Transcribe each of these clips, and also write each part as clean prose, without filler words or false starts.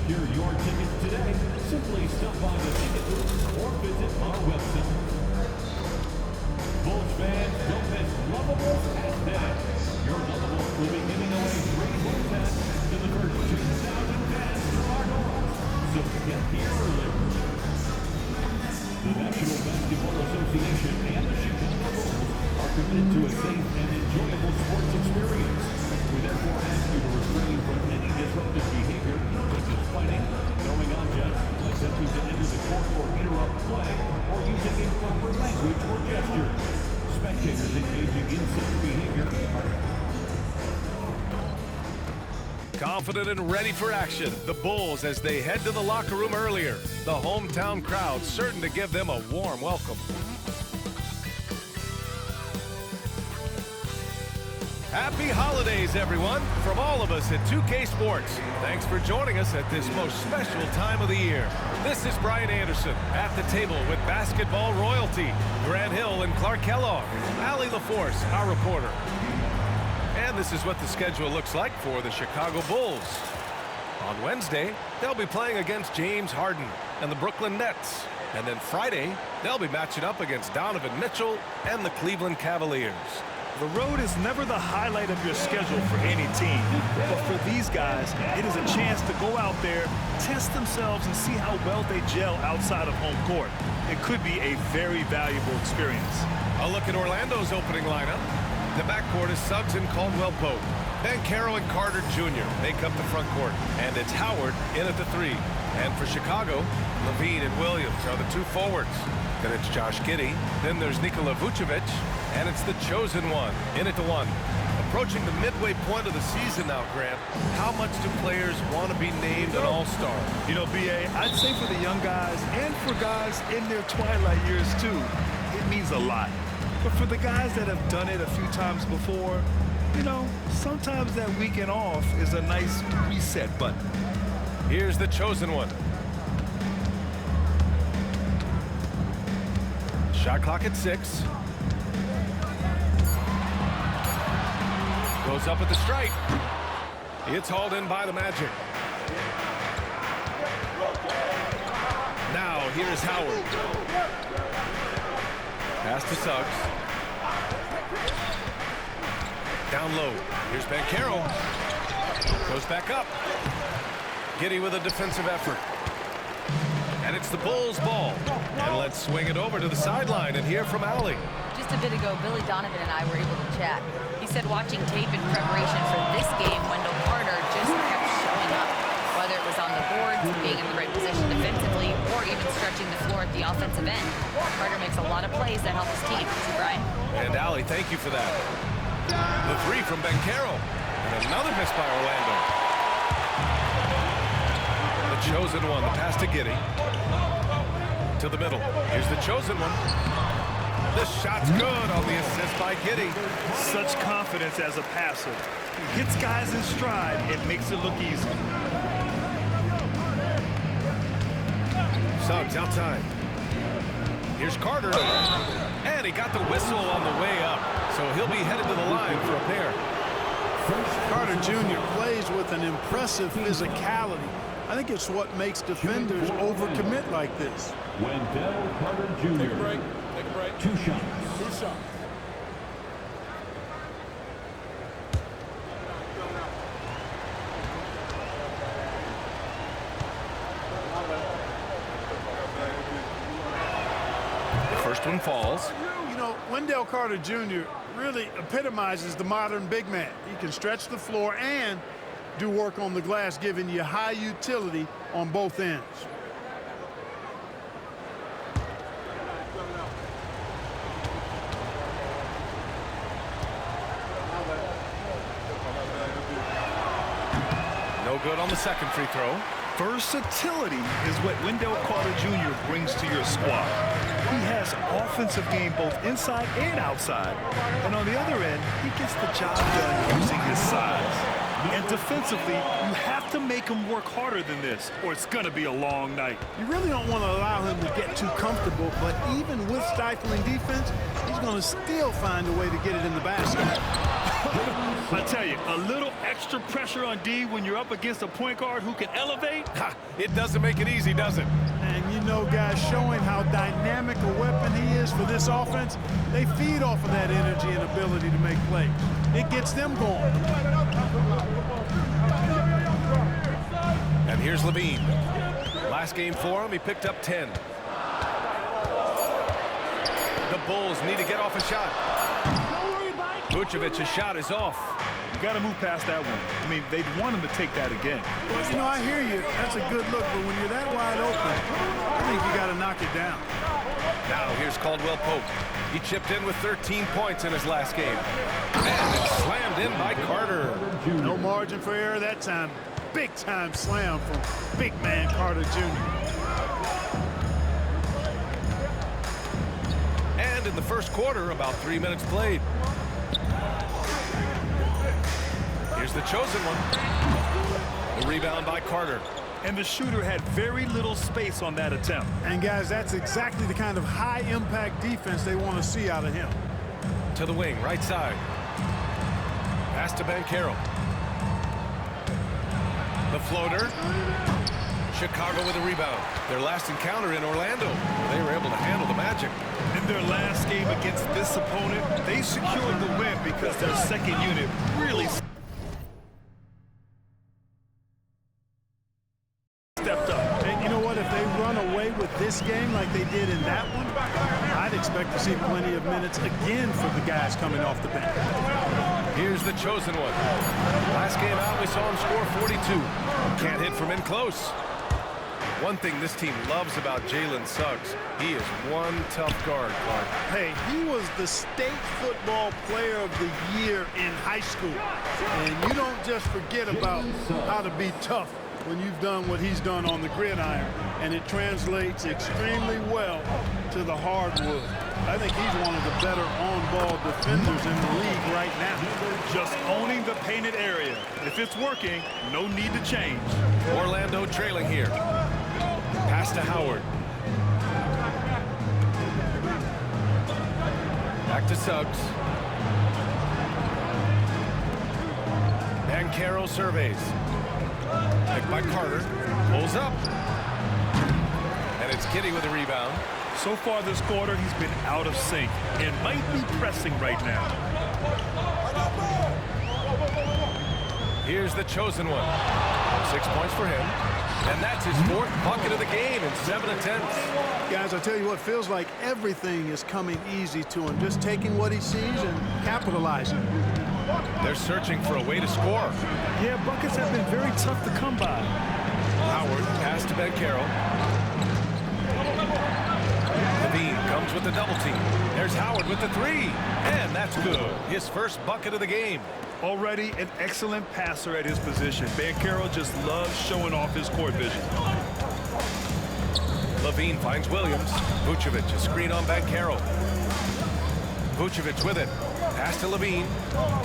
secure your tickets today, simply stop by the ticket booth or visit our website. Bulls fans, don't miss Lovables at 10. Your Lovables will be giving away free Bulls hats to the first 2,000 fans through our doors. So get here early. The National Basketball Association and the Chicago Bulls are committed to a safe and enjoyable sports experience. We therefore ask you to refrain from any disruptive behavior, such as fighting, throwing objects, attempting to enter the court or interrupt play, or using inappropriate language or gestures. Spectators engaging in such behavior are confident and ready for action. The Bulls as they head to the locker room earlier. The hometown crowd certain to give them a warm welcome. Happy holidays, everyone, from all of us at 2K Sports. Thanks for joining us at this most special time of the year. This is Brian Anderson at the table with basketball royalty, Grant Hill and Clark Kellogg, Allie LaForce, our reporter. And this is what the schedule looks like for the Chicago Bulls. On Wednesday, they'll be playing against James Harden and the Brooklyn Nets. And then Friday, they'll be matching up against Donovan Mitchell and the Cleveland Cavaliers. The road is never the highlight of your schedule for any team. But for these guys, it is a chance to go out there, test themselves, and see how well they gel outside of home court. It could be a very valuable experience. A look at Orlando's opening lineup. The backcourt is Suggs and Caldwell-Pope. Banchero and Carter Jr. make up the front court. And it's Howard in at the 3. And for Chicago, Levine and Williams are the 2 forwards. Then it's Josh Giddey. Then there's Nikola Vucevic. And it's the chosen one in at the 1. Approaching the midway point of the season now, Grant, how much do players want to be named an all-star? You know, B.A., I'd say for the young guys and for guys in their twilight years, too, it means a lot. But for the guys that have done it a few times before, you know, sometimes that weekend off is a nice reset button. Here's the chosen one. Shot clock at 6. Goes up at the stripe. It's hauled in by the Magic. Now here's Howard. Pass to Suggs. Down low. Here's Banchero. Goes back up. Giddey with a defensive effort. And it's the Bulls' ball. And let's swing it over to the sideline and hear from Allie. Just a bit ago, Billy Donovan and I were able to chat. He said watching tape in preparation for this game, Wendell Carter just kept showing up. Whether it was on the boards, being in the right position defensively, or even stretching the floor at the offensive end. Carter makes a lot of plays that help his team. Brian. And Allie, thank you for that. The 3 from Banchero. And another miss by Orlando. The chosen one, the pass to Giddey. To the middle. Here's the chosen one. The shot's good on the assist by Giddey. Such confidence as a passer. He gets guys in stride and makes it look easy. Suggs outside. Here's Carter. And he got the whistle on the way up. So he'll be headed to the line for a pair. Carter Jr. plays with an impressive physicality. I think it's what makes defenders overcommit like this. Wendell Carter Jr. Take a break. Take a break. 2 shots. 2 shots. The first one falls. You know, Wendell Carter Jr. really epitomizes the modern big man. He can stretch the floor and do work on the glass, giving you high utility on both ends. No good on the second free throw. Versatility is what Wendell Carter Jr. brings to your squad. He has offensive game both inside and outside. And on the other end, he gets the job done using his size. And defensively, you have to make him work harder than this, or it's going to be a long night. You really don't want to allow him to get too comfortable, but even with stifling defense, he's going to still find a way to get it in the basket. I tell you, a little extra pressure on D when you're up against a point guard who can elevate. It doesn't make it easy, does it? And you know, guys, showing how dynamic a weapon he is for this offense, they feed off of that energy and ability to make plays. It gets them going. And here's Levine. Last game for him, he picked up 10. The Bulls need to get off a shot. Vucevic's shot is off. You got to move past that one. I mean, they'd want him to take that again. Well, you know, I hear you. That's a good look, but when you're that wide open, I think you got to knock it down. Now here's Caldwell Pope. He chipped in with 13 points in his last game. And it's slammed in by Carter. No margin for error that time. Big time slam from big man Carter Jr. And in the first quarter, about 3 minutes played. Here's the chosen one. The rebound by Carter. And the shooter had very little space on that attempt. And guys, that's exactly the kind of high impact defense they want to see out of him. To the wing, right side. Pass to Banchero. The floater. Chicago with a rebound. Their last encounter in Orlando, they were able to handle the Magic. In their last game against this opponent, they secured the win because their second unit really stepped up. And you know what? If they run away with this game like they did in that one, I'd expect to see plenty of minutes again for the guys coming off the bench. Here's the chosen one. Last game out, we saw him score 42. Can't hit from in close. One thing this team loves about Jalen Suggs, he is one tough guard, Clark. Hey, he was the state football player of the year in high school. And you don't just forget about how to be tough when you've done what he's done on the gridiron. And it translates extremely well to the hardwood. I think he's one of the better on-ball defenders in the league right now. just owning the painted area. If it's working, no need to change. Orlando trailing here. Pass to Howard. Back to Suggs. Banchero surveys. Picked by Carter. Pulls up. And it's Kitty with a rebound. So far this quarter, he's been out of sync and might be pressing right now. Here's the chosen one. 6 points for him. And that's his fourth bucket of the game in 7 attempts. Guys, I tell you what, feels like everything is coming easy to him. Just taking what he sees and capitalizing. They're searching for a way to score. Yeah, buckets have been very tough to come by. Howard, pass to Banchero. Levine comes with the double team. There's Howard with the three. And that's good. His first bucket of the game. Already an excellent passer at his position. Banchero just loves showing off his court vision. Levine finds Williams. Vucevic, a screen on Banchero. Vucevic with it. Pass to Levine. Oh,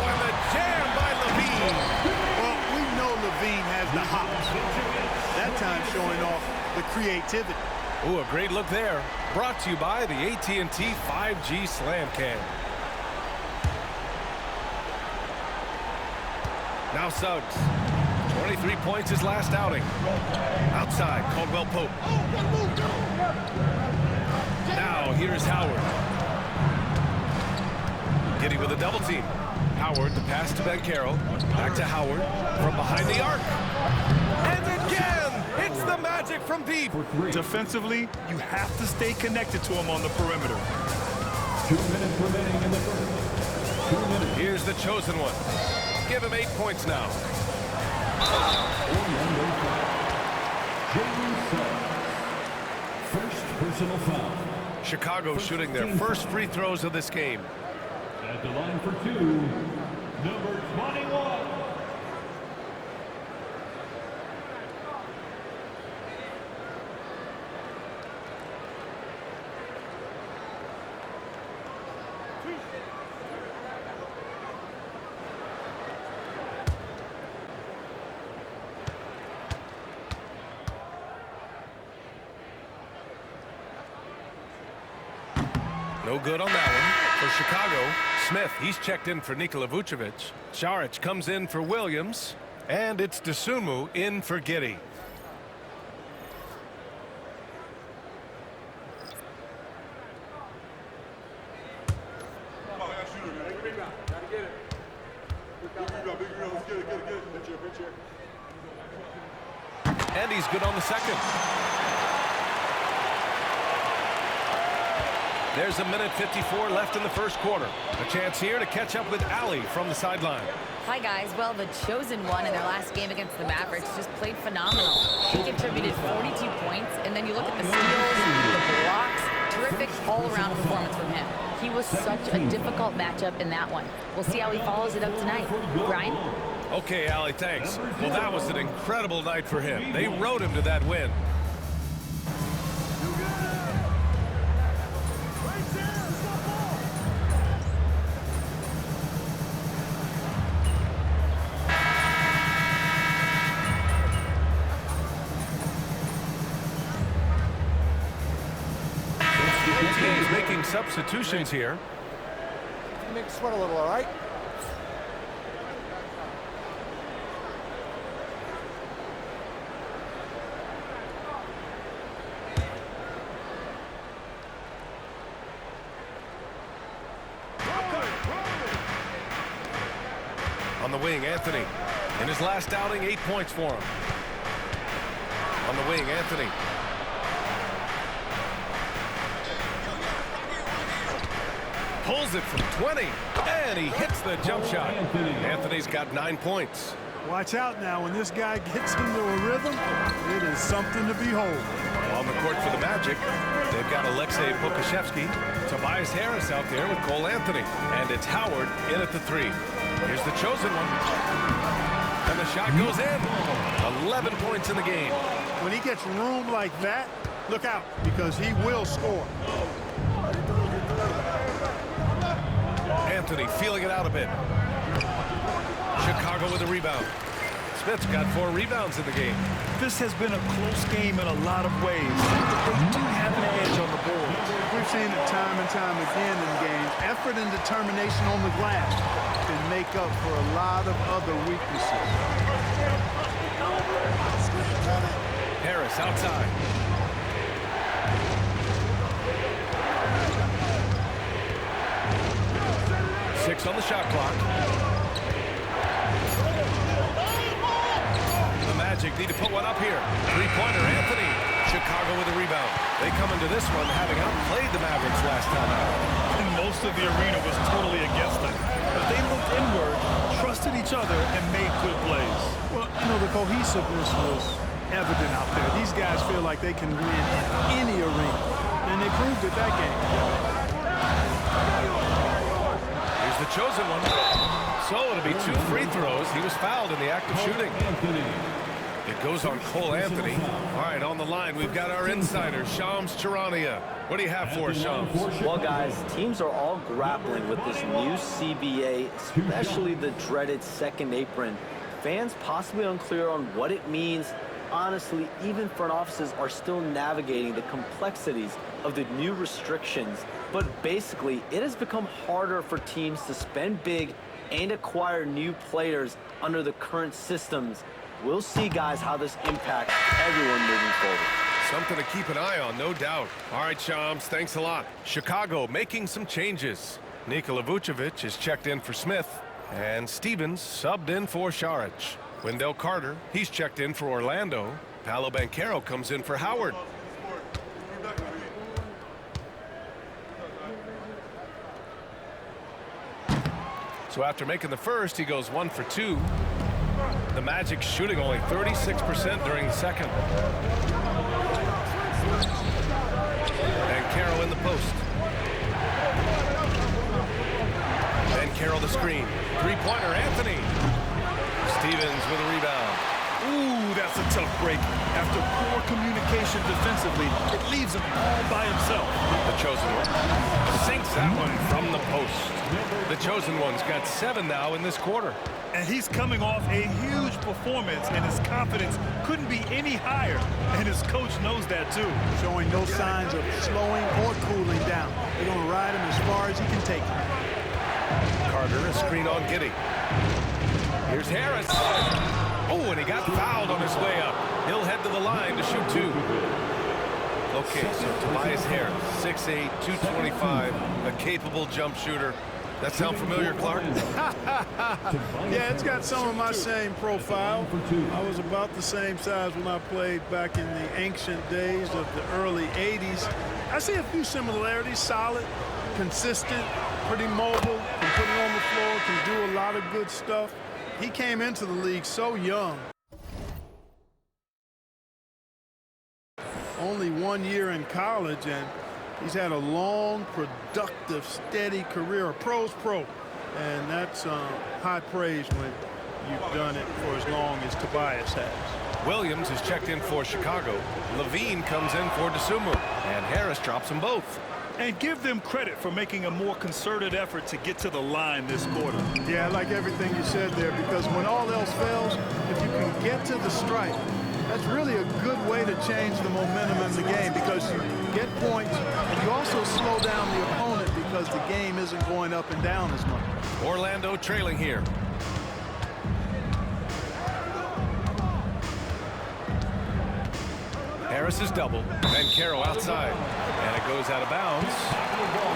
and the jam by Levine. Well, we know Levine has the hops. That time showing off the creativity. Ooh, a great look there. Brought to you by the AT&T 5G Slam Cam. Now Suggs. 23 points his last outing. Outside, Caldwell Pope. Now here's Howard. Giddy with a double team. Howard, the pass to Banchero. Back to Howard from behind the arc. And again, it's the Magic from deep. Defensively, you have to stay connected to him on the perimeter. 2 minutes remaining in the first. 2 minutes. Here's the chosen one. Give him 8 points now. Orlando foul. Jalen Suggs. First personal foul. Chicago shooting their first free throws of this game. At the line for two, number 21. No good on that one. For Chicago, Smith, he's checked in for Nikola Vucevic. Šarić comes in for Williams. And it's Dosunmu in for Giddey. And he's good on the second. There's a minute 54 left in the first quarter. A chance here to catch up with Ali from the sideline. Hi, guys. Well, the chosen one in their last game against the Mavericks just played phenomenal. He contributed 42 points, and then you look at the steals, the blocks, terrific all-around performance from him. He was such a difficult matchup in that one. We'll see how he follows it up tonight. Brian? Okay, Ali, thanks. Well, that was an incredible night for him. They rode him to that win. Teams making substitutions here. You make it sweat a little, all right? On the wing, Anthony. In his last outing, 8 points for him. On the wing, Anthony. Pulls it from 20, and he hits the jump shot. Anthony's got 9 points. Watch out now. When this guy gets into a rhythm, it is something to behold. On the court for the Magic, they've got Aleksej Pokusevski, Tobias Harris out there with Cole Anthony, and it's Howard in at the 3. Here's the chosen one. And the shot goes in. 11 points in the game. When he gets room like that, look out, because he will score. Anthony feeling it out a bit. Chicago with a rebound. Smith's got 4 rebounds in the game. This has been a close game in a lot of ways. They do have an edge on the board. We've seen it time and time again in games. Effort and determination on the glass can make up for a lot of other weaknesses. Harris outside. Six on the shot clock. The Magic need to put one up here. Three-pointer, Anthony. Chicago with a rebound. They come into this one having outplayed the Mavericks last time out. And most of the arena was totally against them. But they looked inward, trusted each other, and made good plays. Well, you know, the cohesiveness was evident out there. These guys feel like they can win any arena, and they proved it that game. Here's the chosen one. So it'll be 2 free throws. He was fouled in the act of shooting. It goes on Cole Anthony. All right, on the line, we've got our insider, Shams Charania. What do you have for us, Shams? Well, guys, teams are all grappling with this new CBA, especially the dreaded second apron. Fans possibly unclear on what it means. Honestly, even front offices are still navigating the complexities of the new restrictions. But basically, it has become harder for teams to spend big and acquire new players under the current systems. We'll see, guys, how this impacts everyone moving forward. Something to keep an eye on, no doubt. All right, Shams, thanks a lot. Chicago making some changes. Nikola Vucevic is checked in for Smith, and Stevens subbed in for Šarić. Wendell Carter, he's checked in for Orlando. Paolo Banchero comes in for Howard. So after making the first, he goes 1 for 2. The Magic shooting only 36% during the second. Banchero in the post. Banchero the screen. Three-pointer, Anthony. Stevens with a rebound. Ooh, that's a tough break. After poor communication defensively, it leaves him all by himself. The chosen one sinks that one from the post. The chosen one's got 7 now in this quarter. And he's coming off a huge performance, and his confidence couldn't be any higher. And his coach knows that, too. Showing no signs of slowing or cooling down. They're going to ride him as far as he can take him. Carter, a screen on Giddey. Here's Harris. Oh, and he got fouled on his way up. He'll head to the line to shoot 2. Okay, so Tobias Harris, 6'8", 225, a capable jump shooter. That sound familiar, Clark? Yeah, it's got some of my same profile. I was about the same size when I played back in the ancient days of the early 80s. I see a few similarities. Solid, consistent, pretty mobile, can put it on the floor, can do a lot of good stuff. He came into the league so young. Only 1 year in college, and he's had a long, productive, steady career, a pro's pro. And that's high praise when you've done it for as long as Tobias has. Williams is checked in for Chicago. Levine comes in for DeSumo. And Harris drops them both. And give them credit for making a more concerted effort to get to the line this quarter. Yeah, I like everything you said there, because when all else fails, if you can get to the stripe, that's really a good way to change the momentum in the game, because you get points and you also slow down the opponent because the game isn't going up and down as much. Orlando trailing here. Harris is double. Bancaro outside. And it goes out of bounds.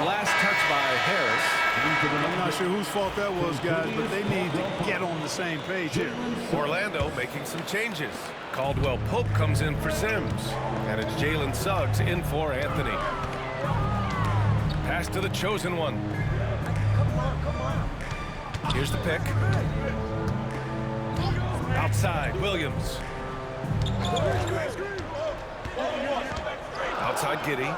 Last touch by Harris. I'm not sure whose fault that was, guys, but they need to get on the same page here. Orlando making some changes. Caldwell Pope comes in for Sims. And it's Jalen Suggs in for Anthony. Pass to the chosen one. Here's the pick. Outside, Williams. Outside, Giddey.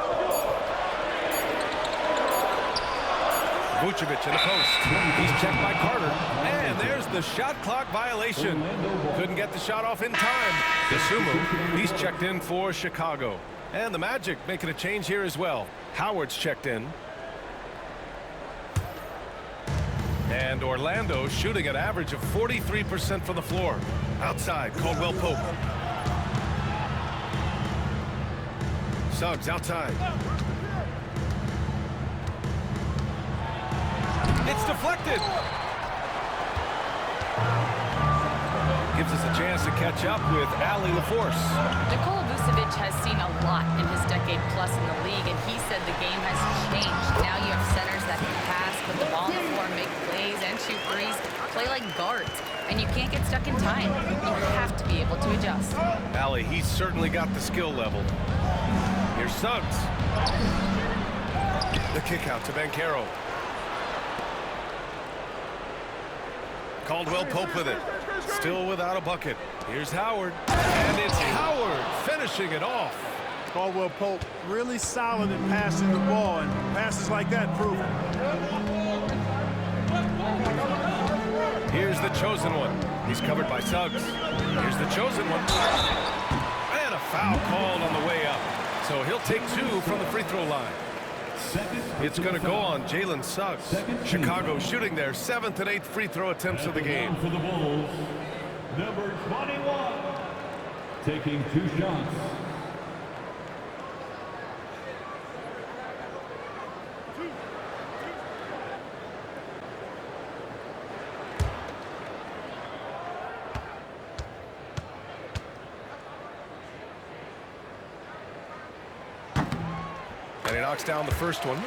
Vucevic in the post. He's checked by Carter. And there's the shot clock violation. Couldn't get the shot off in time. DeSumo, he's checked in for Chicago. And the Magic making a change here as well. Howard's checked in. And Orlando shooting an average of 43% from the floor. Outside, Caldwell Pope. Suggs outside. It's deflected. Gives us a chance to catch up with Allie LaForce. Nikola Vucevic has seen a lot in his decade plus in the league, and he said the game has changed. Now you have centers that can pass, put the ball on the floor, make plays, and shoot threes, play like guards. And you can't get stuck in time. You have to be able to adjust. Allie, he's certainly got the skill level. Here's Suggs. The kick out to Bancaro. Caldwell Pope with it. Still without a bucket. Here's Howard. And it's Howard finishing it off. Caldwell Pope really solid in passing the ball, and passes like that prove it. Here's the chosen one. He's covered by Suggs. Here's the chosen one. And a foul called on the way up. So he'll take 2 from the free throw line. It's going to go on Jalen Suggs. Chicago shooting their 7th and 8th free throw attempts of the game. For the Bulls, number 21, taking 2 shots. And he knocks down the first one.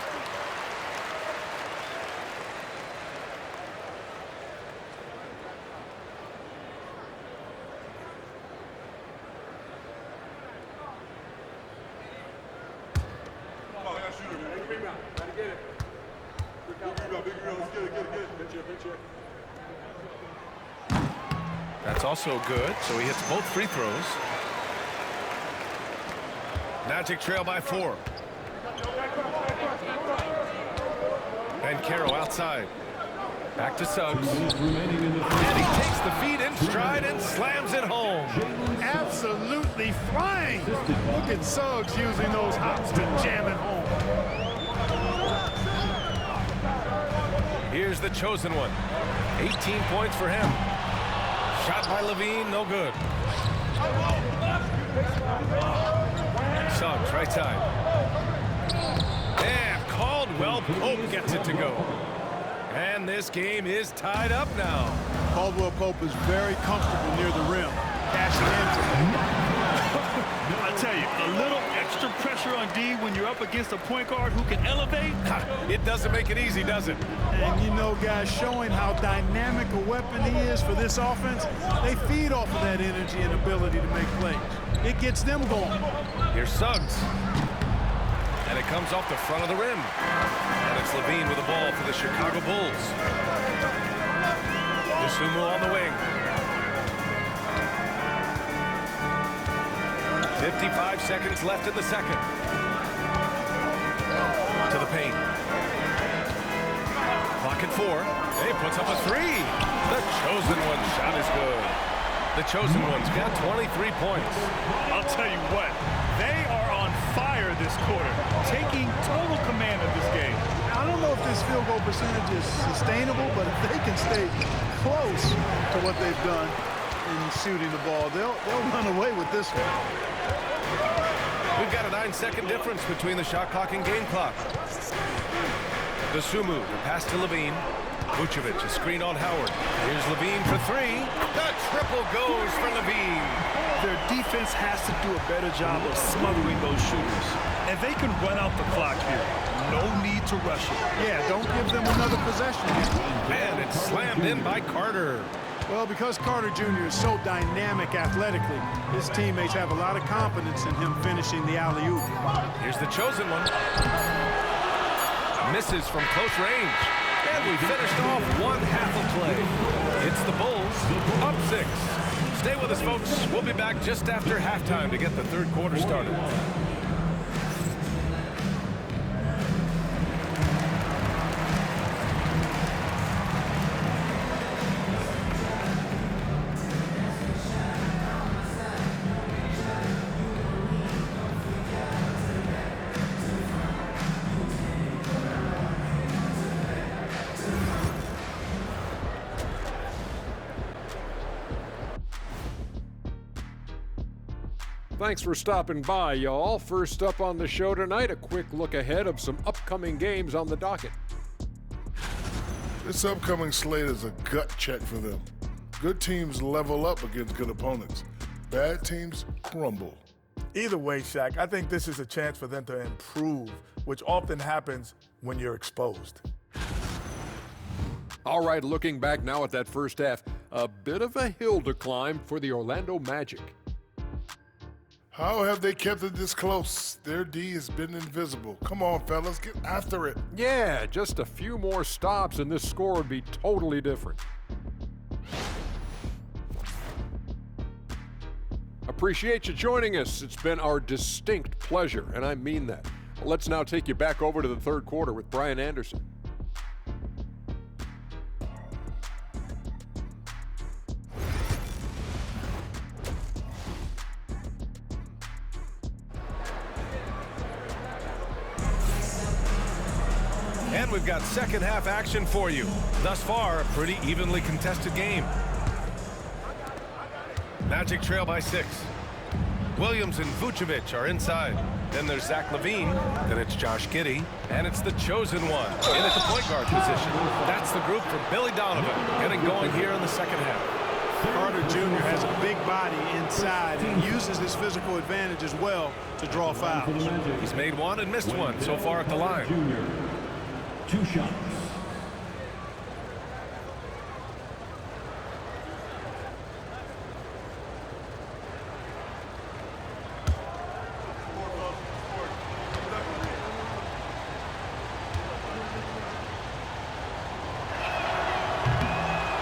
That's also good, so he hits both free throws. Magic trail by 4. Bancaro outside. Back to Suggs. minutes remaining in the third. And he takes the feed in stride and slams it home. Absolutely flying. Look at Suggs using those hops to jam it home. Here's the chosen one. 18 points for him. Shot by Levine, no good. Suggs, right side. And Caldwell Pope gets it to go. And this game is tied up now. Caldwell Pope is very comfortable near the rim. Cashing in today. I tell you, a little extra pressure on D when you're up against a point guard who can elevate. It doesn't make it easy, does it? And you know, guys, showing how dynamic a weapon he is for this offense, they feed off of that energy and ability to make plays. It gets them going. Here's Suggs. And it comes off the front of the rim. And it's Levine with the ball for the Chicago Bulls. Dosunmu on the wing. 55 seconds left in the second. To the paint. Clock at 4. He puts up a 3. The chosen one shot is good. The chosen one's got 23 points. I'll tell you what, they are on fire this quarter, taking total command of this game. I don't know if this field goal percentage is sustainable, but if they can stay close to what they've done in shooting the ball, they'll run away with this one. We've got a 9-second difference between the shot clock and game clock. Dosunmu, the pass to Levine. Vucevic, a screen on Howard. Here's Levine for 3. The triple goes for Levine. Their defense has to do a better job of smothering those shooters. And they can run out the clock here. No need to rush it. Yeah, don't give them another possession. And it's slammed in by Carter. Well, because Carter Jr. is so dynamic athletically, his teammates have a lot of confidence in him finishing the alley-oop. Here's the chosen one. Misses from close range. And we finished off one half of play. It's the Bulls up 6. Stay with us, folks. We'll be back just after halftime to get the third quarter started. Thanks for stopping by, y'all. First up on the show tonight, a quick look ahead of some upcoming games on the docket. This upcoming slate is a gut check for them. Good teams level up against good opponents. Bad teams crumble. Either way, Shaq, I think this is a chance for them to improve, which often happens when you're exposed. All right, looking back now at that first half, a bit of a hill to climb for the Orlando Magic. How have they kept it this close? Their D has been invisible. Come on, fellas, get after it. Yeah, just a few more stops and this score would be totally different. Appreciate you joining us. It's been our distinct pleasure, and I mean that. Let's now take you back over to the third quarter with Brian Anderson. And we've got second half action for you. Thus far, a pretty evenly contested game. Magic trail by 6. Williams and Vucevic are inside. Then there's Zach LaVine. Then it's Josh Giddey. And it's the chosen one in at the point guard position. That's the group for Billy Donovan getting going here in the second half. Carter Jr. has a big body inside and uses his physical advantage as well to draw fouls. He's made one and missed one so far at the line. Jr. 2 shots.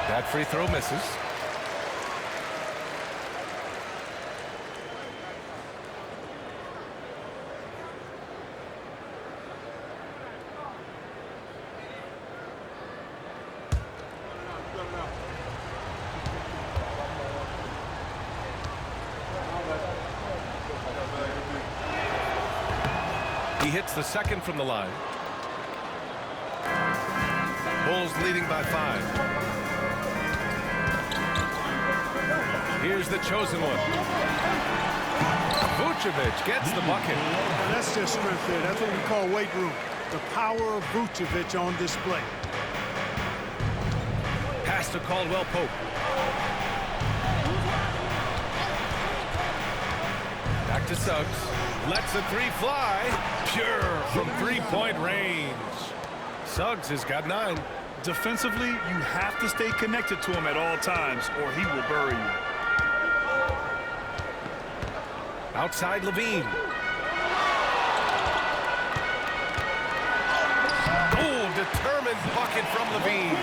That free throw misses. He hits the second from the line. Bulls leading by 5. Here's the chosen one. Vucevic gets the bucket. That's just strength there. That's what we call weight room. The power of Vucevic on display. Pass to Caldwell Pope. Back to Suggs. Lets the three fly. Pure from three-point range. Suggs has got 9. Defensively, you have to stay connected to him at all times, or he will bury you. Outside Levine. Oh, determined bucket from Levine.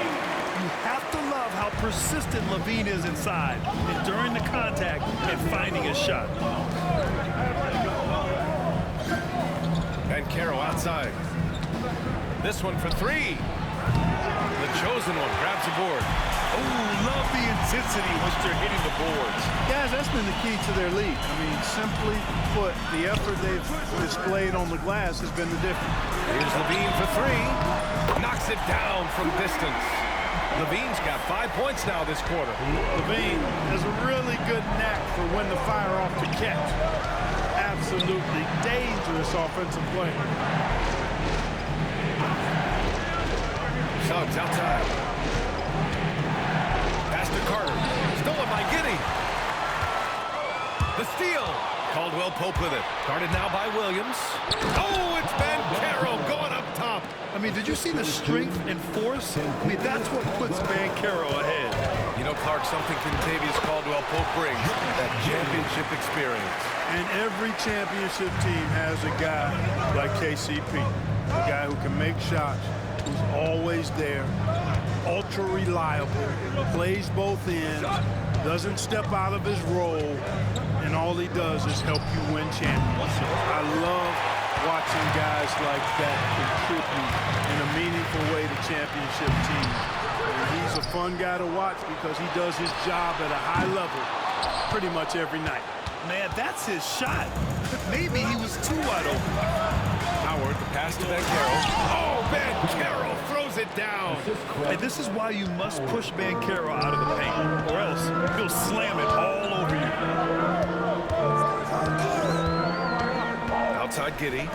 You have to love how persistent Levine is inside, enduring the contact and finding a shot. And Caro outside. This one for 3. The chosen one grabs the board. Oh, love the intensity once they're hitting the boards. Guys, that's been the key to their lead. I mean, simply put, the effort they've displayed on the glass has been the difference. Here's Levine for 3. Knocks it down from distance. Levine's got 5 points now this quarter. Levine has a really good knack for when to fire off to catch. Absolutely dangerous offensive play. Suggs outside. Pass to Carter. Stolen by Giddey. The steal. Caldwell Pope with it. Guarded now by Williams. Oh, it's Banchero going up top. I mean, did you see the strength and force? I mean, that's what puts Banchero ahead. You know, Clark, something Contavious Caldwell Pope brings, that championship experience. And every championship team has a guy like KCP, a guy who can make shots, who's always there, ultra reliable, plays both ends, doesn't step out of his role, and all he does is help you win championships. I love watching guys like that contribute in a meaningful way to championship teams. And he's a fun guy to watch because he does his job at a high level pretty much every night. Man, that's his shot. Maybe he was too wide open. Howard, the pass to Banchero. Oh, Banchero throws it down. And this is why you must push Banchero out of the paint, or else he'll slam it all over you. Outside Giddey.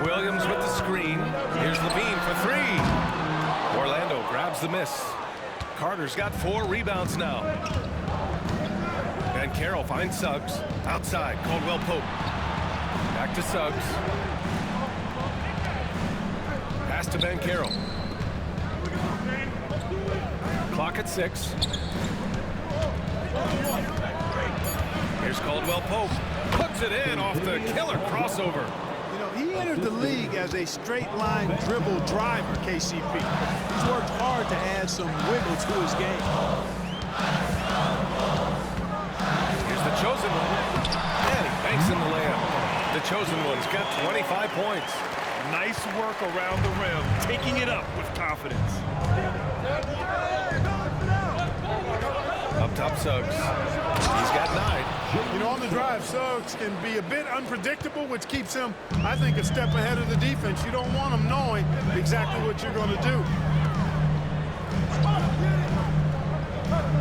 Williams with the screen. Here's Levine for 3. Orlando grabs the miss. Carter's got 4 rebounds now. Banchero finds Suggs. Outside, Caldwell Pope. Back to Suggs. Pass to Banchero. Clock at 6. Here's Caldwell Pope. Puts it in off the killer crossover. You know, he entered the league as a straight-line dribble driver, KCP. He's worked hard to add some wiggle to his game. Here's the chosen one. And he banks in the layup. The chosen one's got 25 points. Nice work around the rim, taking it up with confidence. Up top, Suggs. He's got 9. You know, on the drive, Suggs can be a bit unpredictable, which keeps him, I think, a step ahead of the defense. You don't want him knowing exactly what you're going to do.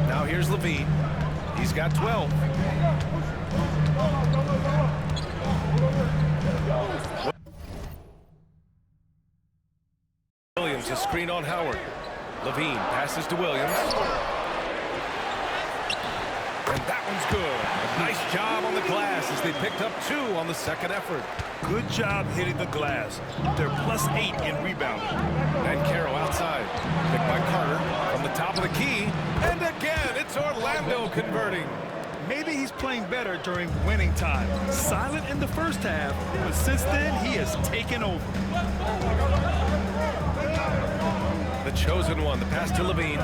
Now here's Levine. He's got 12. Williams, a screen on Howard. Levine passes to Williams. And that one's good. Nice job on the glass as they picked up 2 on the second effort. Good job hitting the glass. They're +8 in rebounding. And Caro outside. Picked by Carter from the top of the key. And again, it's Orlando converting. Maybe he's playing better during winning time. Silent in the first half, but since then, he has taken over. The chosen one, the pass to Levine.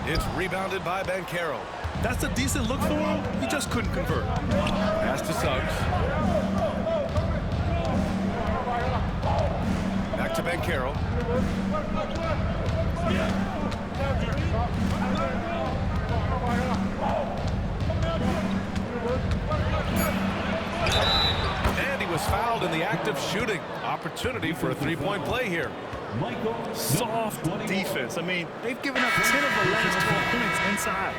It's rebounded by Banchero. That's a decent look for him. He just couldn't convert. Pass to Suggs. Back to Banchero. shooting. Opportunity for a three-point play here. Soft defense. I mean, they've given up 10 of the last 12 points inside.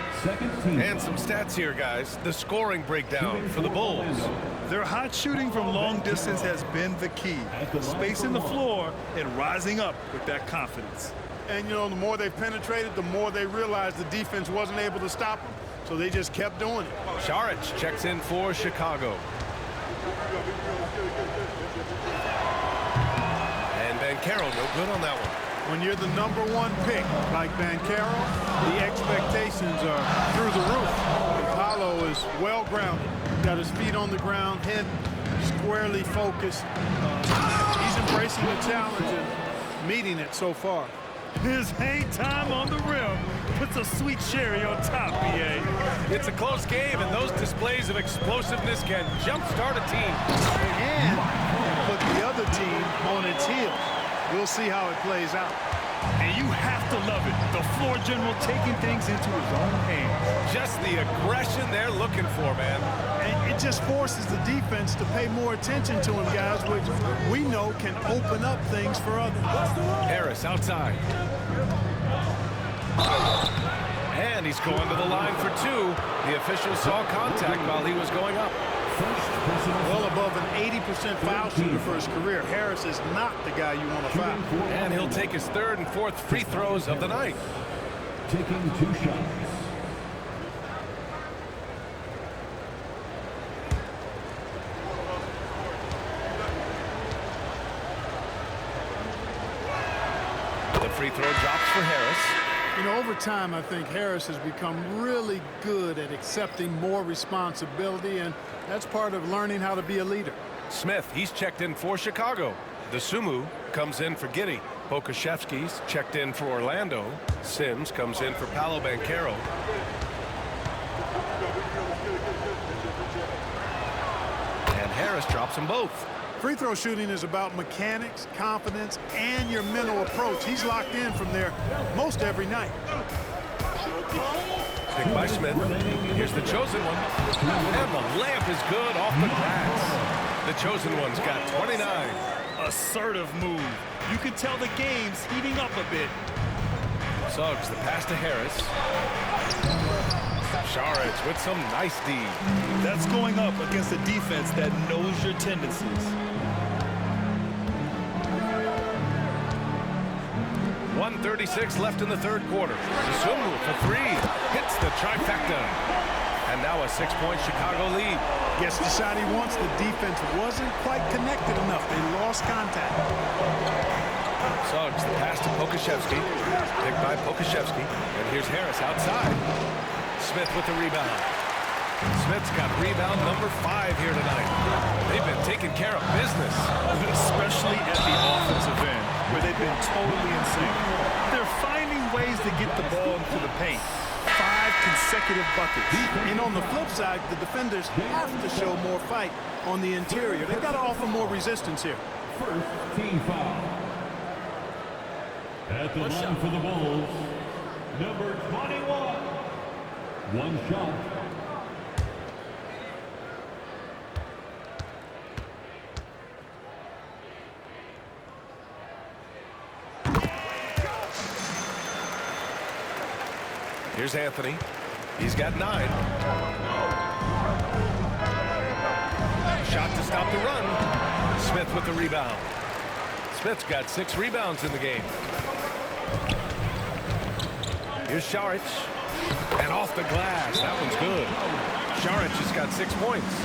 And some stats here, guys. The scoring breakdown for the Bulls. Their hot shooting from long distance has been the key. Spacing the floor and rising up with that confidence. And, you know, the more they penetrated, the more they realized the defense wasn't able to stop them. So they just kept doing it. Saric checks in for Chicago. And Banchero, no good on that one. When you're the #1 pick, like Banchero, the expectations are through the roof. Paolo is well grounded. Got his feet on the ground, head squarely focused. He's embracing the challenge and meeting it so far. His hang time on the rim puts a sweet cherry on top, BA. It's a close game, and those displays of explosiveness can jumpstart a team. And put the other team on its heels. We'll see how it plays out. And you have to love it. The floor general taking things into his own hands. Just the aggression they're looking for, man. And it just forces the defense to pay more attention to him, guys, which we know can open up things for others. Harris outside. And he's going to the line for two. The official saw contact while he was going up. Well above an 80% foul shooter for his career. Harris is not the guy you want to foul. And he'll take his third and fourth free throws of the night. Taking 2 shots. The free throw drops for Harris. You know, over time, I think Harris has become really good at accepting more responsibility, and that's part of learning how to be a leader. Smith, he's checked in for Chicago. The Sumu comes in for Giddey. Pokuševski's checked in for Orlando. Sims comes in for Paolo Banchero. And Harris drops them both. Free throw shooting is about mechanics, confidence, and your mental approach. He's locked in from there most every night. Pick by Smith. Here's the chosen one. And the layup is good off the glass. The chosen one's got 29. Assertive move. You can tell the game's heating up a bit. Suggs, the pass to Harris. Saric with some nice D. That's going up against a defense that knows your tendencies. 1:36 left in the third quarter. Sumu for three. Hits the trifecta. And now a 6-point Chicago lead. Gets the shot he wants. The defense wasn't quite connected enough. They lost contact. Suggs, the pass to Pokuševski. Picked by Pokuševski. And here's Harris outside. Smith with the rebound. Smith's got rebound number 5 here tonight. They've been taking care of business. Especially at the offensive end, where they've been totally in sync. They're finding ways to get the ball into the paint. 5 consecutive buckets. And on the flip side, the defenders have to show more fight on the interior. They've got to offer more resistance here. First team foul. At the line for the Bulls, number 21. 1 shot. Here's Anthony. He's got 9. Shot to stop the run. Smith with the rebound. Smith's got 6 rebounds in the game. Here's Saric. And off the glass. That one's good. Saric has got 6 points.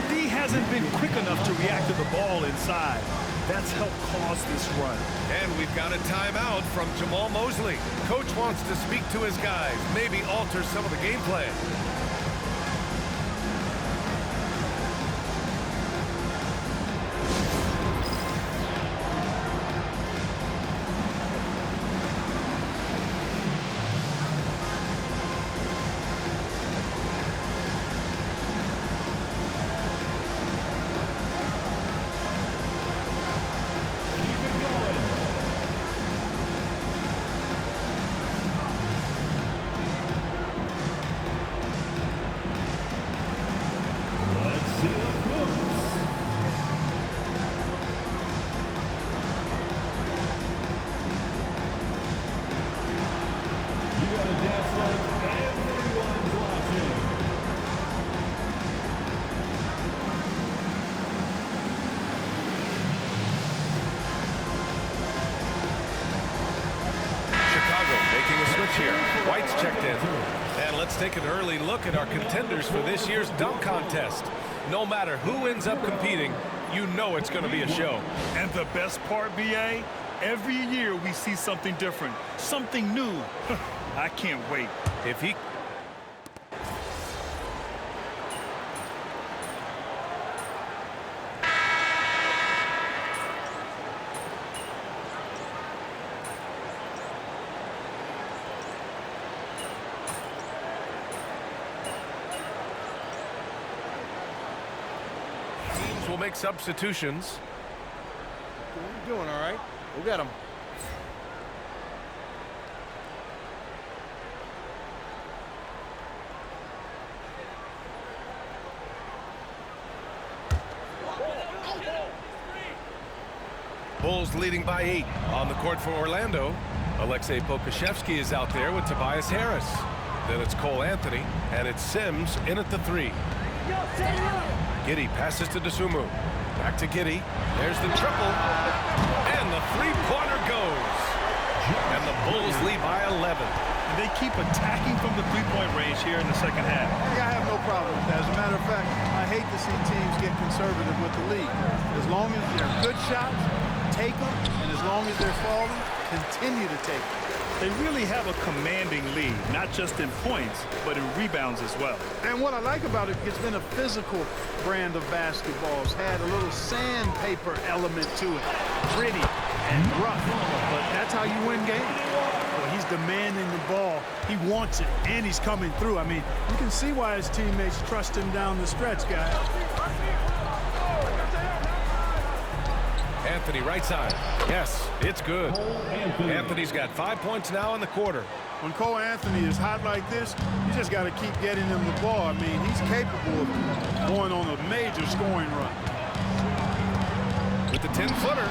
D hasn't been quick enough to react to the ball inside. That's helped cause this run. And we've got a timeout from Jamal Mosley. Coach wants to speak to his guys, maybe alter some of the game plan. Asts checked in. And let's take an early look at our contenders for this year's dunk contest. No matter who ends up competing, you know it's going to be a show. And the best part, BA, every year we see something different, something new. I can't wait. If he... Teams will make substitutions. What are you doing, all right? We'll get him. Bulls leading by 8 on the court for Orlando. Alexei Pokuševski is out there with Tobias Harris. Then it's Cole Anthony, and it's Sims in at the 3. Giddey passes to Dosunmu. Back to Giddey. There's the triple. And the three-pointer goes. And the Bulls lead by 11. And they keep attacking from the three-point range here in the second half. Yeah, I have no problem with that. As a matter of fact, I hate to see teams get conservative with the lead. As long as they're good shots, take them, and as long as they're falling, continue to take them. They really have a commanding lead, not just in points, but in rebounds as well. And what I like about it, it's been a physical brand of basketball. It's had a little sandpaper element to it, gritty and rough, but that's how you win games. Well, he's demanding the ball. He wants it, and he's coming through. I mean, you can see why his teammates trust him down the stretch, guys. Anthony right side. Yes, it's good. Anthony's got 5 points now in the quarter. When Cole Anthony is hot like this, you just got to keep getting him the ball. I mean, he's capable of going on a major scoring run. With the 10-footer.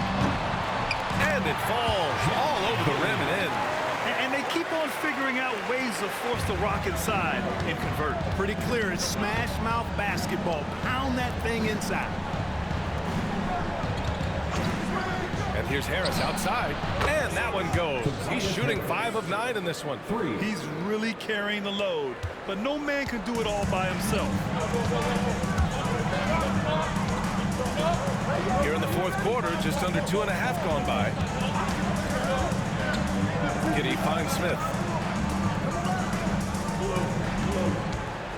And it falls all over the rim and in. And they keep on figuring out ways to force the rock inside and convert. Pretty clear. It's smash mouth basketball. Pound that thing inside. And here's Harris outside, and that one goes. He's shooting 5 of 9 in this one. He's really carrying the load, but no man can do it all by himself. Here in the fourth quarter, just under 2.5 gone by. Giddey finds Smith.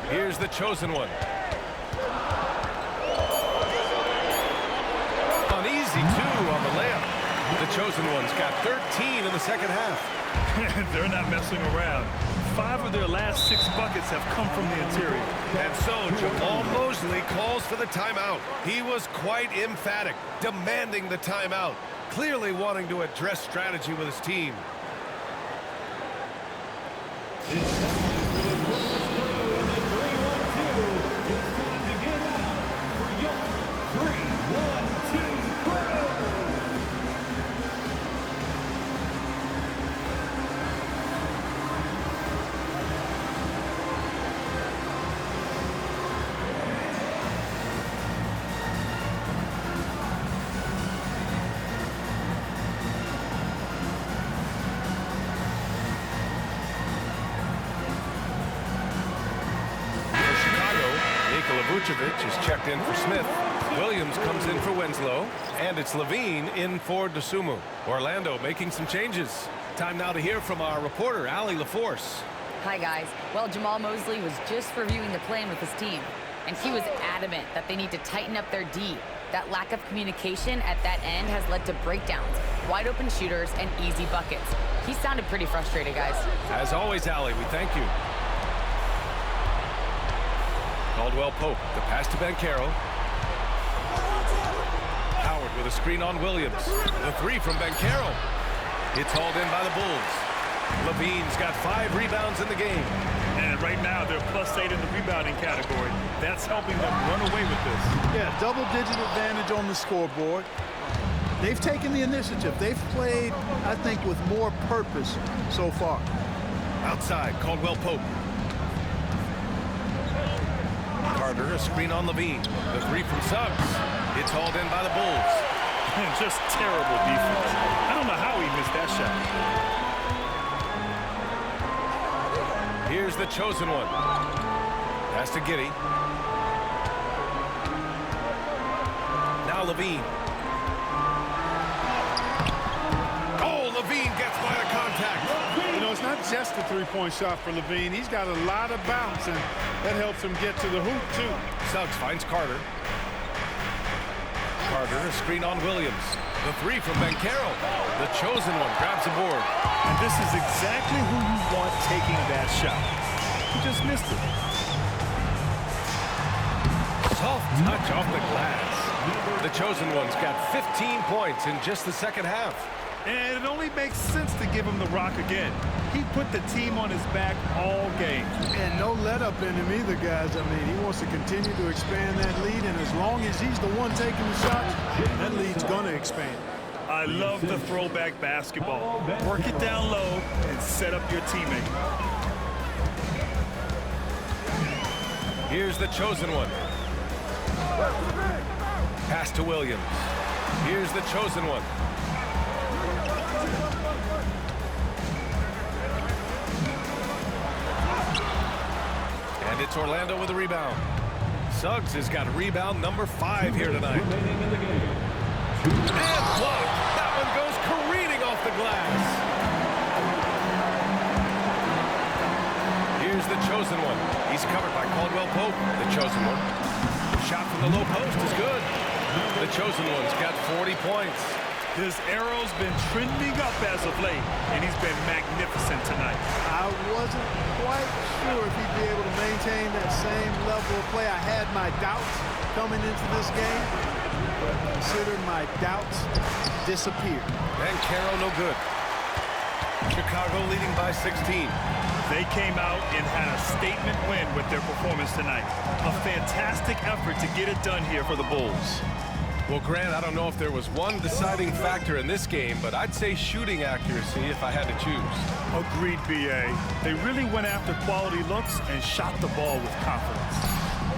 Here's the chosen one. An easy 2 on the layup. The chosen one's got 13 in the second half. They're not messing around. 5 of their last 6 buckets have come from the interior. And so Jamal Mosley calls for the timeout. He was quite emphatic, demanding the timeout, clearly wanting to address strategy with his team. Is checked in for Smith. Williams comes in for Winslow, and it's Levine in for Dosunmu. Orlando making some changes. Time now to hear from our reporter, Allie LaForce. Hi, guys. Well, Jamal Mosley was just reviewing the plan with his team, and he was adamant that they need to tighten up their D. That lack of communication at that end has led to breakdowns, wide open shooters, and easy buckets. He sounded pretty frustrated, guys. As always, Allie, we thank you. Caldwell Pope, the pass to Banchero. Howard with a screen on Williams. The 3 from Banchero. It's hauled in by the Bulls. Levine's got 5 rebounds in the game. And right now, they're +8 in the rebounding category. That's helping them run away with this. Yeah, double-digit advantage on the scoreboard. They've taken the initiative. They've played, I think, with more purpose so far. Outside, Caldwell Pope. Carter, a screen on Levine. The 3 from Suggs. It's hauled in by the Bulls. And just terrible defense. I don't know how he missed that shot. the chosen one. Pass to Giddy. Now Levine. Oh, Levine gets by the contact. You know, it's not just a three-point shot for Levine. He's got a lot of bounce, and that helps him get to the hoop, too. Suggs finds Carter. Carter, a screen on Williams. The three from Banchero. The chosen one grabs the board. And this is exactly who you want taking that shot. He just missed it. Soft touch off the glass. The chosen one's got 15 points in just the second half. And it only makes sense to give him the rock again. He put the team on his back all game. And no let up in him either, guys. I mean, he wants to continue to expand that lead, and as long as he's the one taking the shots, that lead's going to expand. I love the throwback basketball. Work it down low and set up your teammate. Here's the chosen one. Pass to Williams. Here's the chosen one. And it's Orlando with a rebound. Suggs has got rebound number 5 here tonight. And blocked. That one goes careening off the glass. Here's the chosen one. He's covered by Caldwell Pope, the chosen one. Shot from the low post is good. The chosen one's got 40 points. His arrow's been trending up as of late, and he's been magnificent tonight. I wasn't quite sure if he'd be able to maintain that same level of play. I had my doubts coming into this game, but considered my doubts disappeared. And Caro no good. Chicago leading by 16. They came out and had a statement win with their performance tonight. A fantastic effort to get it done here for the Bulls. Well, Grant, I don't know if there was one deciding factor in this game, but I'd say shooting accuracy if I had to choose. Agreed, B.A. They really went after quality looks and shot the ball with confidence.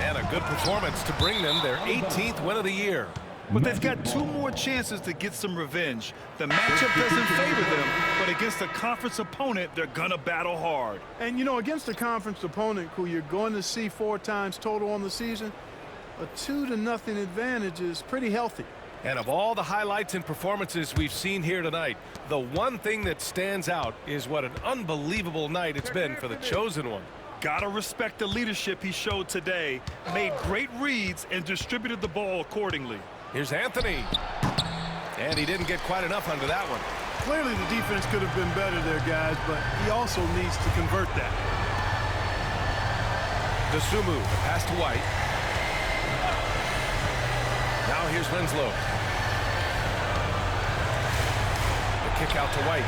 And a good performance to bring them their 18th win of the year. But they've got 2 more chances to get some revenge. The matchup doesn't favor them, but against a conference opponent, they're gonna battle hard. And, you know, against a conference opponent who you're going to see 4 times total on the season, a 2-0 advantage is pretty healthy. And of all the highlights and performances we've seen here tonight, the one thing that stands out is what an unbelievable night it's been for the chosen one. Gotta respect the leadership he showed today, made great reads, and distributed the ball accordingly. Here's Anthony. And he didn't get quite enough under that one. Clearly the defense could have been better there, guys, but he also needs to convert that. DeSumo, the pass to White. Now here's Winslow. The kick out to White.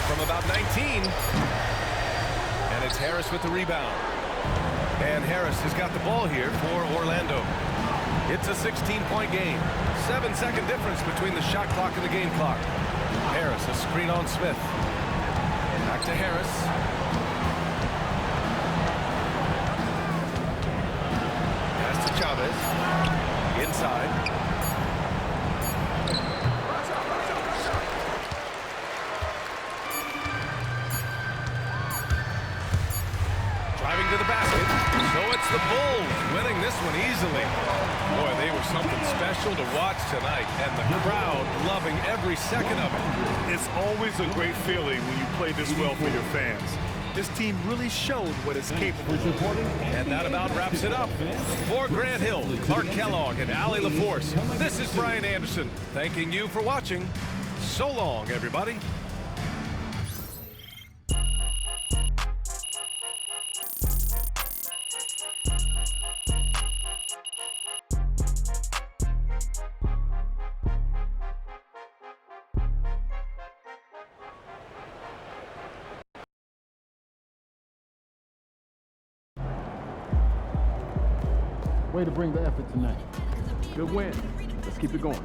From about 19. And it's Harris with the rebound. And Harris has got the ball here for Orlando. It's a 16-point game. 7-second difference between the shot clock and the game clock. Harris, a screen on Smith. Back to Harris. Pass to Chavez. Inside. Driving to the basket. So it's the Bulls winning this one easily. Boy, they were something special to watch tonight, and the crowd loving every second of it. It's always a great feeling when you play this well for your fans. This team really showed what it's capable of. And that about wraps it up. For Grant Hill, Clark Kellogg, and Allie LaForce, this is Brian Anderson, thanking you for watching. So long, everybody. Way to bring the effort tonight. Good win. Let's keep it going.